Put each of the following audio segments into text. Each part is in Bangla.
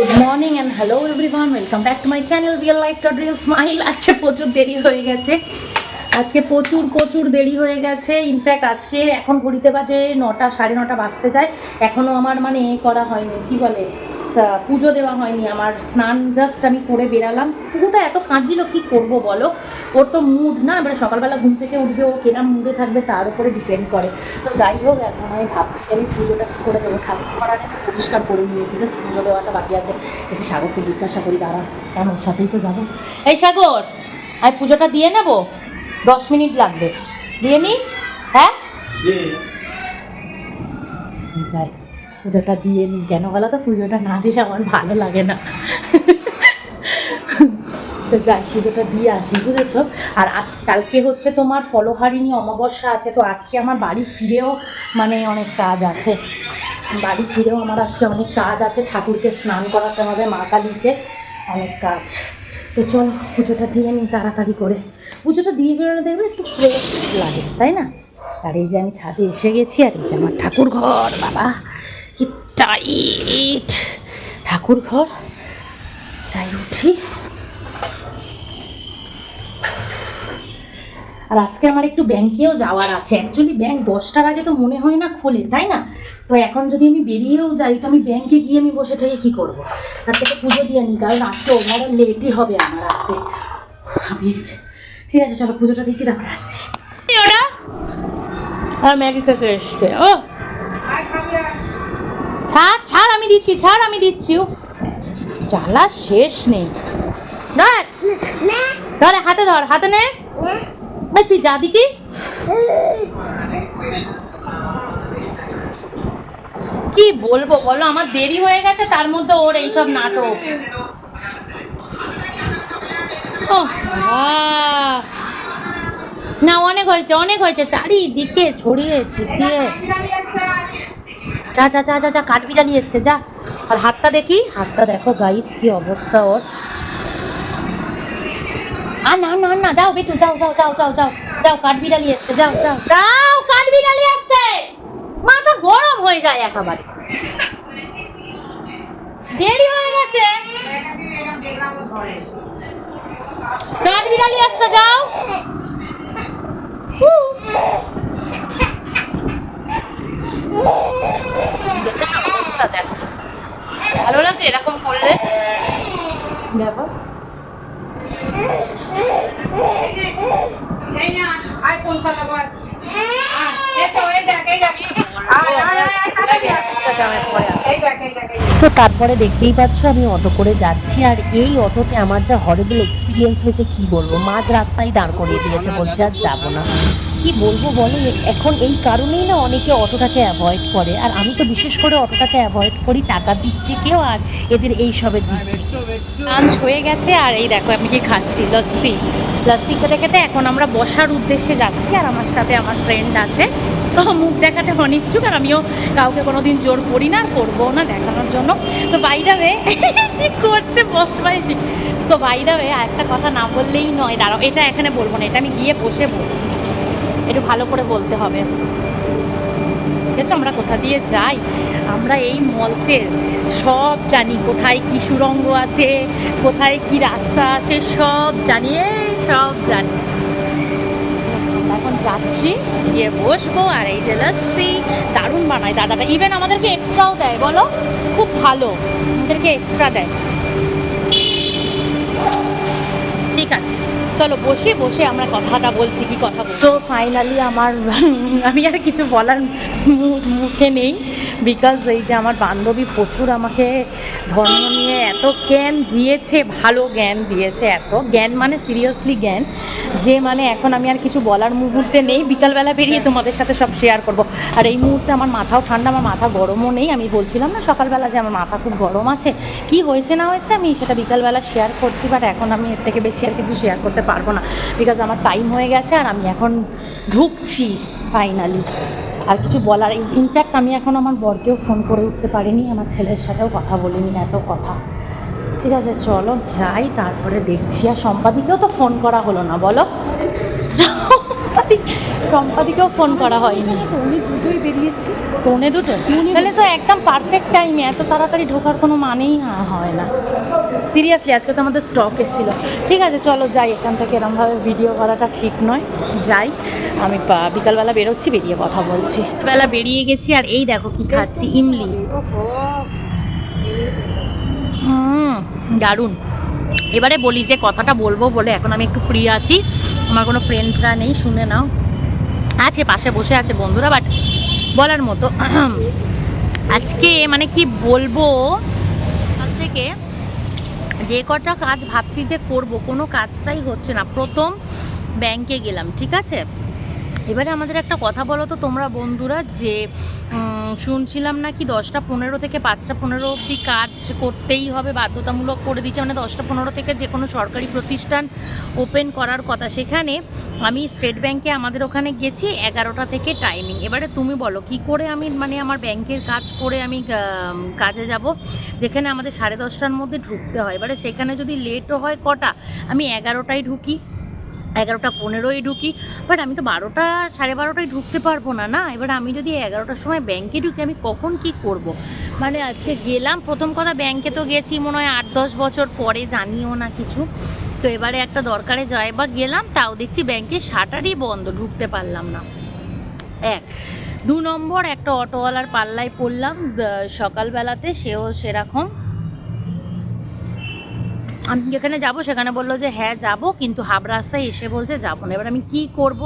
Good morning and hello everyone, welcome back to my channel real life dot real smile. আজকে প্রচুর দেরি হয়ে গেছে, প্রচুর দেরি হয়ে গেছে। ইনফ্যাক্ট আজকে এখন ঘড়িতে বাজে 9টা, 9:30 বাজতে যায়। এখনও আমার মানে করা হয়নি, কী বলে, পুজো দেওয়া হয়নি আমার। স্নান জাস্ট আমি করে বেরালাম। পুজোটা এত কাঁদছিল, কী করবো বলো। ওর তো মুড না, এবারে সকালবেলা ঘুম থেকে উঠবে, ও কেরাম মুডে থাকবে তার উপরে ডিপেন্ড করে। তো যাই হোক, এখন আমি ভাবছি আমি পুজোটা কী করে দেবো। ঠাকুর ঘরটা পরিষ্কার করে নিয়েছি, জাস্ট পুজো দেওয়াটা বাকি আছে। একটু সাগরকে জিজ্ঞাসা করি, দাঁড়া, কারণ ওর সাথেই তো যাবো। এই সাগর, আমি পুজোটা দিয়ে নেবো, 10 মিনিট লাগবে, দিয়ে নি। হ্যাঁ, যাই পুজোটা দিয়ে নিই। কেন বলো তো, পুজোটা না দিলে আমার ভালো লাগে না। তো যাই, পুজোটা দিয়ে আসি, বুঝেছো। আর কালকে হচ্ছে তোমার ফলহারিণী অমাবস্যা আছে। তো আজকে আমার বাড়ি ফিরেও মানে অনেক কাজ আছে। আমার আজকে অনেক কাজ আছে। ঠাকুরকে স্নান করাতে হবে, মা কালীকে, অনেক কাজ। তো চলো পুজোটা দিয়ে নিই তাড়াতাড়ি করে। পুজোটা দিয়ে বেরোলে দেখবে একটু ফ্রেশ লাগে, তাই না। আর এই যে আমি ছাদে এসে গেছি, আর এই যে আমার ঠাকুর ঘর, বাবা কি টাইট ঠাকুর ঘর। যাই উঠি। আর আজকে আমার একটু ব্যাংকেও যাওয়ার আছে। অ্যাকচুয়ালি ব্যাংক 10টার আগে তো মনে হয় না খোলে, তাই না। তো এখন যদি আমি বেরিয়েও যাই, তো আমি ব্যাংকে গিয়ে আমি বসে থেকে কী করবো। তার থেকে পুজো দিয়ে নিই, কারণ আজকে ওভারঅল লেটই হবে আমার আসতে। ঠিক আছে, চলো পুজোটা দিচ্ছি, তারপর আসছি। ওরা আর ম্যাগি খেতে এসছে। ও ছাড়, আমি দিচ্ছি। ও জ্বালা শেষ নেই। ধর হাতে নে। তুই যা দিকি। কি বলবো বলো, আমার দেরি হয়ে গেছে, তার মধ্যে ওর এইসব নাটক। না, অনেক হয়েছে, চারিদিকে ছড়িয়ে ছিটিয়ে। যা কাঠবিড়ালি এসছে, যা। আর হাতটা দেখো গাইস, কি অবস্থা ওর। না, যাও বেটু, যাও, কাঠবিড়ালি এসছে, যাও, কাঠবিড়ালি আসছে। মাথা গরম হয়ে যায় একেবারে, দেরি হয়ে গেছে। কাঠবিড়ালি আসছে, যাও। অবস্থা দেখো, ভালো লাগে এরকম করলে। দেখো তো তারপরে দেখতেই পাচ্ছ আমি অটো করে যাচ্ছি। আর এই অটোতে আমার যা হরিবল এক্সপিরিয়েন্স হয়েছে কি বলবো। মাঝ রাস্তায় দাঁড় করিয়ে দিয়েছে, বলছে আর যাবো না। কি বলবো বলো, এখন এই কারণেই না অনেকে অটোটাকে অ্যাভয়েড করে। আর আমি তো বিশেষ করে অটোটাকে অ্যাভয়েড করি টাকার দিক থেকেও, আর এদের এইসবের দিক থেকে। লাঞ্চ হয়ে গেছে, আর এই দেখো আমি কি খাচ্ছি, লস্যি খেতে খেতে এখন আমরা বসার উদ্দেশ্যে যাচ্ছি। আর আমার সাথে আমার ফ্রেন্ড আছে, তো মুখ দেখাতে অনিচ্ছুক। আর আমিও কাউকে কোনোদিন জোর করি না, করবো না দেখানোর জন্য। তো বাইরে কি করছে বসতে পারছি। তো বাইরে একটা কথা না বললেই নয়, দাঁড়াও, এটা এখানে বলবো না, এটা আমি গিয়ে বসে বলছি, একটু ভালো করে বলতে হবে। ঠিক আছে, আমরা কোথা দিয়ে যাই, আমরা এই মলসের সব জানি, কোথায় কি সুড়ঙ্গ আছে, কোথায় কি রাস্তা আছে, সব জানি, সব জানি। আমরা এখন যাচ্ছি, গিয়ে বসবো। আর এই যে লস্যি দারুণ বানায় দাদাটা, ইভেন আমাদেরকে এক্সট্রাও দেয়, বলো, খুব ভালো, আমাদেরকে এক্সট্রা দেয়। ঠিক আছে, চলো বসে আমরা কথাটা বলছি, কি কথা। তো ফাইনালি আমি আর কিছু বলার মুখে নেই, বিকজ এই যে আমার বান্ধবী প্রচুর আমাকে ধর্ম নিয়ে এত জ্ঞান দিয়েছে, ভালো জ্ঞান দিয়েছে, এত জ্ঞান মানে সিরিয়াসলি জ্ঞান, যে মানে এখন আমি আর কিছু বলার মুহূর্তে নেই। বিকালবেলা বেরিয়ে তোমাদের সাথে সব শেয়ার করব। আর এই মুহূর্তে আমার মাথাও ঠান্ডা, আমার মাথা গরমও নেই। আমি বলছিলাম না সকালবেলা যে আমার মাথা খুব গরম আছে, কি হয়েছে না হয়েছে আমি সেটা বিকালবেলা শেয়ার করছি। বাট এখন আমি এর থেকে বেশি আর কিছু শেয়ার করতে পারবো না, বিকজ আমার টাইম হয়ে গেছে। আর আমি এখন ঢুকছি ফাইনালি, আর কিছু বলার। ইনফ্যাক্ট আমি এখন আমার বরকেও ফোন করে উঠতে পারিনি, আমার ছেলের সাথেও কথা বলিনি, এত কথা। ঠিক আছে, চলো যাই, তারপরে দেখছি। আর সম্পাদিকেও তো ফোন করা হলো না, বলো। সম্পাদিকেও ফোন করা হয়নি। উনি দুটোই বেরিয়েছি, পৌনে দুটো, তাহলে তো একদম পারফেক্ট টাইমে। এত তাড়াতাড়ি ঢোকার কোনো মানেই হয় না সিরিয়াসলি। আজকে তো আমাদের স্টক এসেছিলো। ঠিক আছে চলো যাই এখান থেকে, এরমভাবে ভিডিও করাটা ঠিক নয়। যাই, আমি বিকালবেলা বেরোচ্ছি, বেরিয়ে কথা বলছি। বেলা বেরিয়ে গেছি আর এই দেখো কি খাচ্ছি, ইমলি। দারুণ। এবারে বলি যে কথাটা বলবো বলে, এখন আমি একটু ফ্রি আছি, আমার কোনো ফ্রেন্ডসরা নেই, শুনে নাও। আছে পাশে বসে আছে বন্ধুরা, বাট বলার মতো আজকে মানে কি বলবো, কাল থেকে যে কটা কাজ ভাবছি যে করব, কোনো কাজটাই হচ্ছে না। প্রথম ব্যাংকে গেলাম, ঠিক আছে। এবারে আমাদের একটা কথা বলো তো তোমরা বন্ধুরা, যে শুনছিলাম নাকি 10টা 15 থেকে 5টা 15 অবধি কাজ করতেই হবে, বাধ্যতামূলক করে দিচ্ছে। মানে 10টা 15 থেকে যে কোনো সরকারি প্রতিষ্ঠান ওপেন করার কথা। সেখানে আমি স্টেট ব্যাংকে আমাদের ওখানে গেছি 11টা থেকে টাইমিং। এবারে তুমি বলো কি করে আমি মানে আমার ব্যাংকের কাজ করে আমি কাজে যাব, যেখানে আমাদের 10:30টার মধ্যে ঢুকতে হয়। এবারে সেখানে যদি লেটও হয় কটা, আমি 11টায় ঢুকি, 11টা 15 ঢুকি, বাট আমি তো 12টা 12:30টায় ঢুকতে পারবো না। না, এবার আমি যদি 11টার সময় ব্যাংকে ঢুকি, আমি কখন কি করব। মানে আজকে গেলাম, প্রথম কথা ব্যাংকে তো গেছি মনে হয় 8-10 বছর পরে, জানিও না কিছু। তো এবারে একটা দরকারে যাই বা গেলাম, তাও দেখছি ব্যাংকের শাটারই বন্ধ, ঢুকতে পারলাম না। 2 নম্বর একটা অটোওয়ালার পাল্লায় পড়লাম সকালবেলাতে, সেও সেরকম। আমি যেখানে যাব সেখানে বললো যে হ্যাঁ যাব, কিন্তু হাফ রাস্তায় এসে বলছে যাবো না। এবার আমি কি করব,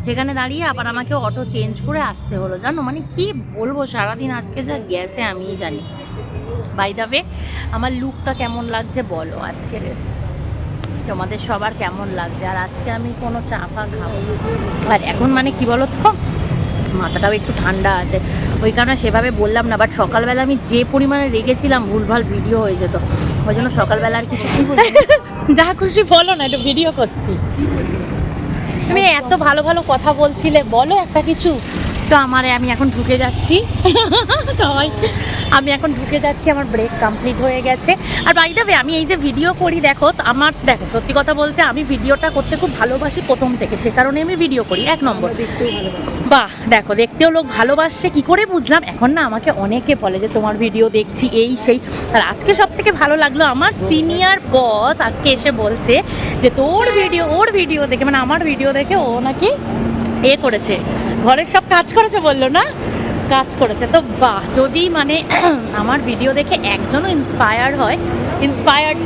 সেখানে দাঁড়িয়ে আবার আমাকে অটো চেঞ্জ করে আসতে হলো, জানো। মানে কি বলবো, সারাদিন আজকে যা গেছে আমিই জানি। বাই দ্য ওয়ে, আমার লুকটা কেমন লাগছে বলো আজকের, তোমাদের সবার কেমন লাগছে। আর আজকে আমি কোনো চা ফা খাবো, আর এখন মানে কি বলো তো, মাথাটাও একটু ঠান্ডা আছে, ওই কারণে সেভাবে বললাম না। বাট সকালবেলা আমি যে পরিমাণে রেগেছিলাম, ভুলভাল ভিডিও হয়ে যেত, ওই জন্য সকালবেলা আর কিছু যা খুশি বলো না, একটু ভিডিও করছি। তুমি এত ভালো ভালো কথা বলছিলে, বলো একটা কিছু। তো আমি এখন ঢুকে যাচ্ছি সবাই, আমি এখন ঢুকে যাচ্ছি, আমার ব্রেক কমপ্লিট হয়ে গেছে। আর বাই দ্য ওয়ে, আমি এই যে ভিডিও করি দেখো, দেখো সত্যি কথা বলতে আমি ভিডিওটা করতে খুব ভালোবাসি প্রথম থেকে, সে কারণে আমি ভিডিও করি। 1 নম্বর, দেখতেও ভালোবাসি। বাহ দেখো, দেখতেও লোক ভালোবাসছে, কি করে বুঝলাম। এখন না আমাকে অনেকে বলে যে তোমার ভিডিও দেখছি এই সেই। আর আজকে সব থেকে ভালো লাগলো, আমার সিনিয়র বস আজকে এসে বলছে যে ওর ভিডিও দেখে, মানে আমার ভিডিও দেখে ও নাকি করেছে, ঘরের সব কাজ করেছে, বললো না কাজ করেছে। তো বাহ, যদি মানে আমার ভিডিও দেখে একজনও ইন্সপায়ার্ড,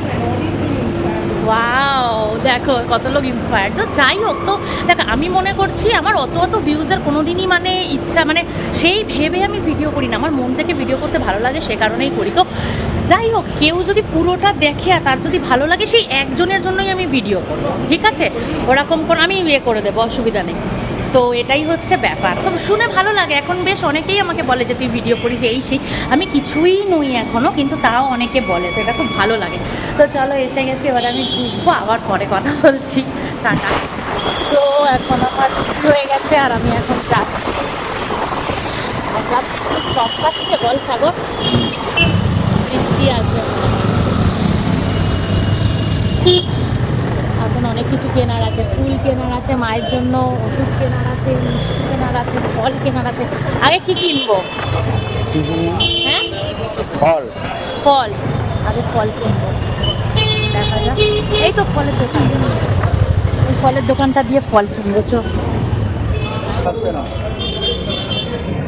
ওয়াও দেখো কত লোক ইন্সপায়ার্ড। তো যাই হোক, তো দেখো আমি মনে করছি আমার অত ভিউজের কোনো দিনই মানে ইচ্ছা, মানে সেই ভেবে আমি ভিডিও করি না, আমার মন থেকে ভিডিও করতে ভালো লাগে, সে কারণেই করি। তো যাই হোক, কেউ যদি পুরোটা দেখে আর তার যদি ভালো লাগে, সেই একজনের জন্যই আমি ভিডিও করবো, ঠিক আছে। ওরকম করে আমি করে দেবো, অসুবিধা নেই। তো এটাই হচ্ছে ব্যাপার। তো শুনে ভালো লাগে, এখন বেশ অনেকেই আমাকে বলে যে তুই ভিডিও করিস এই সেই। আমি কিছুই নই এখনও, কিন্তু তাও অনেকে বলে, তো এটা খুব ভালো লাগে। তো চলো এসে গেছি, এবার আমি ঘুরবো, আবার পরে কথা বলছি, টাটা। তো এখন আমার ছুটি হয়ে গেছে আর আমি এখন যাচ্ছি। সব পাচ্ছে বল সাগর, বৃষ্টি আসবে। এখন অনেক কিছু কেনার আছে, ফুল কেনার আছে, মায়ের জন্য ওষুধ কেনার আছে, মিষ্টি কেনার আছে, ফল কেনার আছে। আগে কি কিনবো? হ্যাঁ, ফল আগে ফল কিনবো, দেখা যাক। এই তো ফলের দোকান, ওই ফলের দোকানটা দিয়ে ফল কিনবো। চো,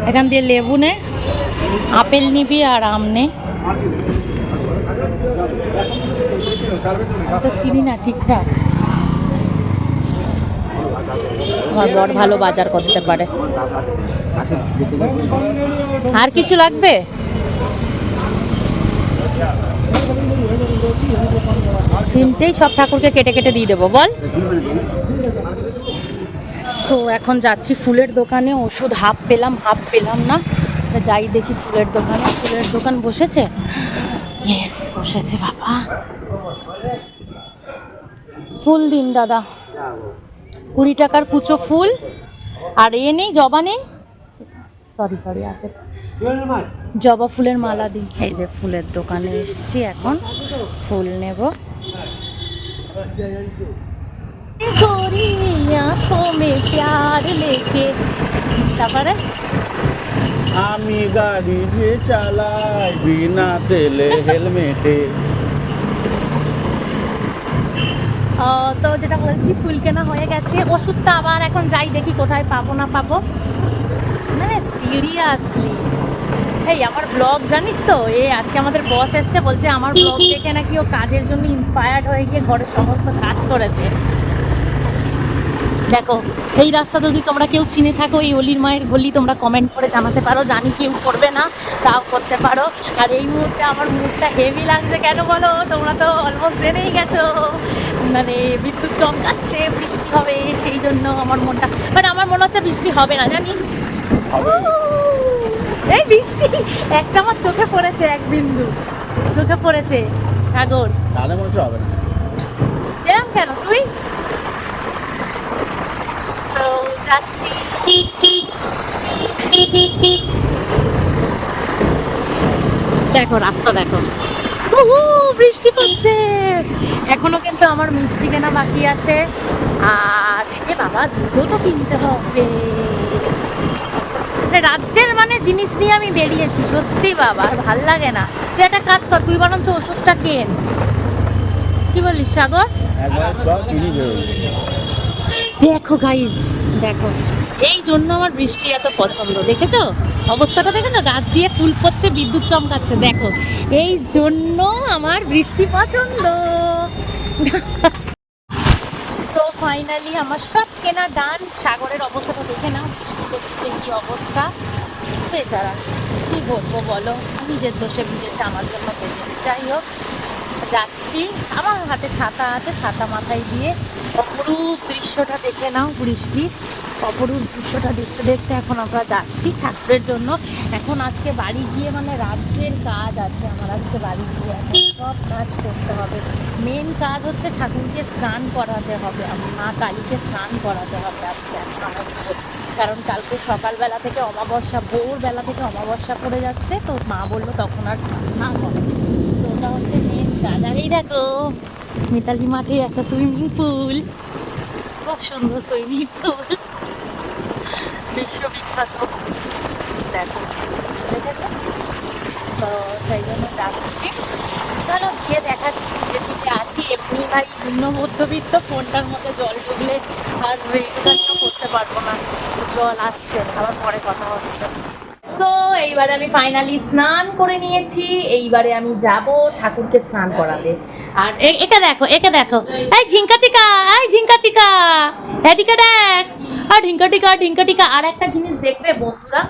এখান দিয়ে লেবু নে, আপেল নিবি আর আম নে। তো চিনি না ঠিকঠাক, আমার বড় ভালো বাজার করতে পারে। আর কিছু লাগবে? তিনটেই সব ঠাকুরকে কেটে কেটে দিয়ে দেবো, বল। তো এখন যাচ্ছি ফুলের দোকানে, ওষুধ হাফ পেলাম না, যাই দেখি ফুলের দোকানে। ফুলের দোকান বসেছে, ইয়েস বসেছে বাবা। ফুল দিন দাদা, 20 টাকার কুচো ফুল। আর নেই, জবা নেই, সরি আছে, জবা ফুলের মালা দিই। এই যে ফুলের দোকানে এসছি, এখন ফুল নেব। गोरी आंखों में प्यार लेके তারপরে আমি গাড়ি যে চালাই বিনা তেলে হেলমেটে। তো যেটা বলছি ফুল কেনা হয়ে গেছে, ওষুধটা আবার এখন যাই দেখি কোথায় পাবো না পাবো, মানে সিরিয়াসলি। এই আমার ব্লগ জানিস তো, আজকে আমাদের বস এসছে, বলছে আমার ব্লগ দেখে নাকি ও কাজের জন্য ইন্সপায়ার্ড হয়ে গিয়ে ঘরের সমস্ত কাজ করেছে। দেখো এই রাস্তা যদি তোমরা কেউ চিনে থাকো, এই অলির মায়ের গলি, তোমরা কমেন্ট করে জানাতে পারো। জানি কেউ করবে না, তাও করতে পারো। আর এই মুহূর্তে আমার মুডটা হেভি লাগছে, কেন বলো? তোমরা তো অলমোস্ট জেনেই গেছো, মানে বিদ্যুৎ চমকাচ্ছে, বৃষ্টি হবে, সেই জন্য আমার মনটা, বাট আমার মনে হচ্ছে বৃষ্টি হবে না, জানিস? এই বৃষ্টি একটা আমার চোখে পড়েছে, এক বিন্দু চোখে পড়েছে। সাগর তাহলে মনে হচ্ছে হবে না। এরম কেন তুই? তো যাচ্ছি, দেখো রাস্তা দেখো, বৃষ্টি পড়ছে। এখনো কিন্তু আমার মিষ্টি কেনা বাকি আছে। আর এ বাবা দুধও তো কিনতে হবে। রাজ্যের মানে জিনিস নিয়ে আমি বেরিয়েছি, সত্যি বাবা আর ভাল লাগে না। তুই একটা কাজ কর, তুই বরঞ্চ ওষুধটা কেন, কি বলিস সাগর? দেখো গাইস, দেখো এই জন্য আমার বৃষ্টি এত পছন্দ। দেখেছো অবস্থাটা, দেখেছো গাছ দিয়ে ফুল পড়ছে, বিদ্যুৎ চমকাচ্ছে, দেখো এই জন্য আমার বৃষ্টি পছন্দ। তো ফাইনালি আমার সব কেনা ডান। সাগরের অবস্থাটা দেখে নাও, বৃষ্টিতে ভিজে কি অবস্থা, বেচারা কি বলবো বলো, নিজের দোষে ভিজেছে, আমার জন্য বেজে। যাই হোক যাচ্ছি, আমার হাতে ছাতা আছে, ছাতা মাথায় দিয়ে অপরূপ দৃশ্যটা দেখে নাও, বৃষ্টির অপরূপ দৃশ্যটা দেখতে দেখতে এখন আমরা যাচ্ছি ঠাকুরের জন্য। এখন আজকে বাড়ি গিয়ে মানে রাজ্যের কাজ আছে আমার, আজকে বাড়ি গিয়ে এখন সব কাজ করতে হবে। মেন কাজ হচ্ছে ঠাকুরকে স্নান করাতে হবে, মা কালীকে স্নান করাতে হবে আজকে আমাকে, কারণ কালকে সকালবেলা থেকে অমাবস্যা, ভোরবেলা থেকে অমাবস্যা পড়ে যাচ্ছে, তো মা বললো তখন আর স্নান না করাতে। তো ওটা হচ্ছে মেন কাজ। আর এই দেখো মিতালি মাঠে একটা সুইমিং পুল, খুব সুন্দর সুইমিং পুল, বিশ্ববিখ্যাত, দেখো দেখেছো? তো সেই জন্য যাচ্ছি, চলো গিয়ে দেখাচ্ছি যেদিকে আছি। এমনি ভাই নিম্ন মধ্যবিত্ত, ফোনটার মধ্যে জল ঢুকলে আর রেগুলারও করতে পারবো না, জল আসছে, আবার পরে কথা হচ্ছে। সো এইবারে আমি ফাইনালি স্নান করে নিয়েছি, এইবারে আমি যাব ঠাকুরকে স্নান করাতে। আর একে দেখো, একে দেখো, এই ঝিঙ্কা চিকা, এই ঝিঙ্কা চিকা, এদিকে দেখ, আর ঢিঙ্কা টিকা, ঢিঙ্কা টিকা। আর একটা জিনিস দেখবে বন্ধুরা,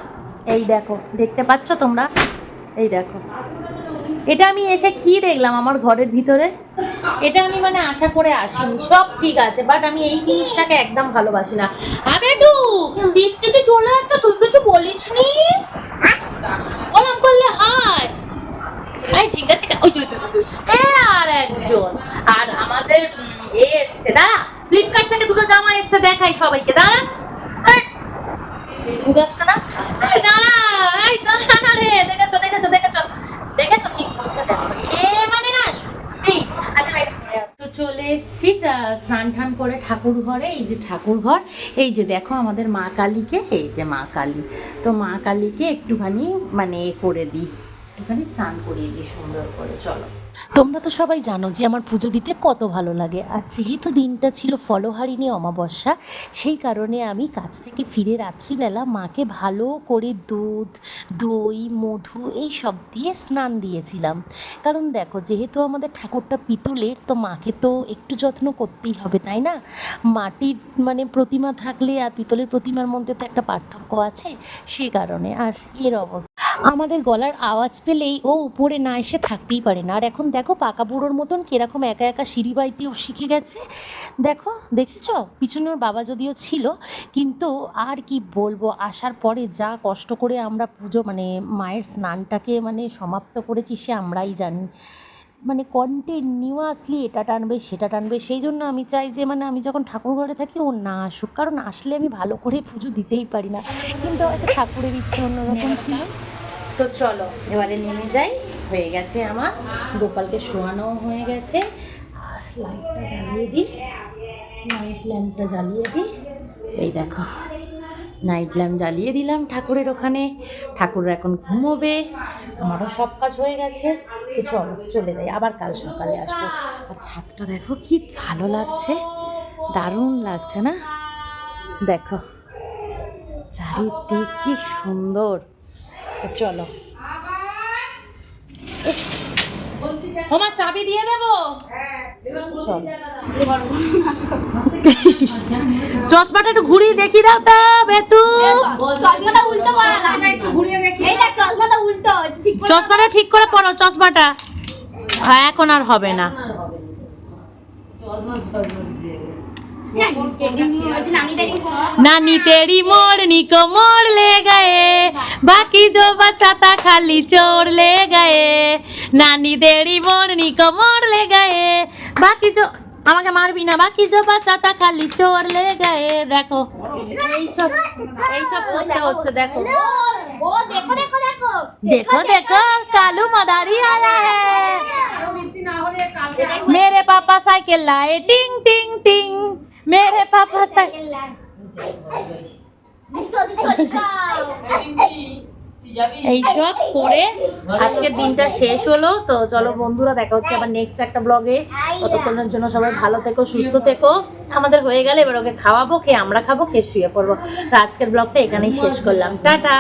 এই দেখো, দেখতে পাচ্ছ তোমরা, এই দেখো, এটা আমি এসে কি দেখলাম আমার ঘরের ভিতরে, এটা আমি মানে আশা করে আসিনি। সব ঠিক আছে, বাট আমি এই জিনিসটাকে একদম ভালোবাসি না। আবে টু দিক থেকে চলে একটা, তুই কিছু বলিস নি, ওরম করলে হয়? এই ঝিঙ্কা চিকা, ওই আর একজন, আর আমাদের এসছে, দাঁড়া ফ্লিপকার্ট থেকে দুটো জামা এসছে, দেখাই সবাইকে, দাঁড়া বুঝাচ্ছে না, দাঁড়া, এই দাঁড়া না রে, দেখেছো দেখেছো দেখেছো দেখেছো কি করছে, দেখো এ মানে না সত্যি। আচ্ছা তো চলে এসছি স্নান টান করে ঠাকুর ঘরে। এই যে ঠাকুর ঘর, এই যে দেখো আমাদের মা কালীকে, এই যে মা কালী, তো মা কালীকে একটুখানি মানে করে দিই, একটুখানি স্নান করিয়ে দিই সুন্দর করে। চলো, তোমরা তো সবাই জানো যে আমার পুজো দিতে কত ভালো লাগে, আর যেহেতু দিনটা ছিল ফলহারিণী অমাবস্যা, সেই কারণে আমি কাজ থেকে ফিরে রাত্রিবেলা মাকে ভালো করে দুধ, দই, মধু এই সব দিয়ে স্নান দিয়েছিলাম। কারণ দেখো যেহেতু আমাদের ঠাকুরটা পিতলের, তো মাকে তো একটু যত্ন করতেই হবে, তাই না? মাটির মানে প্রতিমা থাকলে আর পিতলের প্রতিমার মধ্যে তো একটা পার্থক্য আছে, সে কারণে। আর এর অবস্থা, আমাদের গলার আওয়াজ পেলেই ও উপরে না এসে থাকতেই পারে না। আর এখন দেখো পাকা বুড়োর মতন কিরকম একা একা সিঁড়ি বাইতেও শিখে গেছে, দেখো দেখেছো? পিছনে ওর বাবা যদিও ছিল, কিন্তু আর কি বলবো, আসার পরে যা কষ্ট করে আমরা পুজো মানে মায়ের স্নানটাকে মানে সমাপ্ত করেছি সে আমরাই জানি। মানে কন্টিনিউয়াসলি এটা টানবে সেটা টানবে, সেই জন্য আমি চাই যে মানে আমি যখন ঠাকুর ঘরে থাকি ও না আসুক, কারণ আসলে আমি ভালো করে পুজো দিতেই পারি না। কিন্তু হয়তো ঠাকুরের ইচ্ছে অন্যরকম ছিল। তো চলো এবারে নেমে যাই, হয়ে গেছে আমার, গোপালকে শোয়ানো হয়ে গেছে, আর লাইটটা জ্বালিয়ে দিই। নাইট ল্যাম্পটা জ্বালিয়ে দিই। এই দেখো নাইট ল্যাম্প জ্বালিয়ে দিলাম ঠাকুরের ওখানে। ঠাকুর এখন ঘুমোবে, আমারও সব কাজ হয়ে গেছে। তো চলো চলে যাই, আবার কাল সকালে আসবো। আর ছাদটা দেখো কি ভালো লাগছে, দারুণ লাগছে না? দেখো চারিদিক কি সুন্দর। তো চলো, তোমার চাবি দিয়ে দেবো। চল চশমাটা একটু ঘুরিয়ে দেখি দাও তো বেতু। চশমাটা ঠিক করে পরো, চশমাটা এখন আর হবে না। नानी तेरी मोरनी को मोड़ ले गए, बाकी जो बचा था खाली चोर ले गए। नानी तेरी मोरनी को मोड़ ले गए, बाकी जो আমাকে মারবি না, বাকি जो बचा था खाली चोर ले गए। দেখো এইসব করতে হচ্ছে। দেখো देखो देखो कालू मदारी आया है, मेरे पापा साइकिल लाए टिंग टिंग टिंग, मेरे पापा साइकिल এইসব করে আজকের দিনটা শেষ হলো। তো চলো বন্ধুরা, দেখা হচ্ছে আবার নেক্সট একটা ব্লগে। ততক্ষণের জন্য সবাই ভালো থেকো, সুস্থ থেকো। আমাদের হয়ে গেলে এবার ওকে খাওয়াবো, খেয়ে আমরা খাবো, খেয়ে শুয়ে পড়বো। তো আজকের ব্লগটা এখানেই শেষ করলাম, টাটা।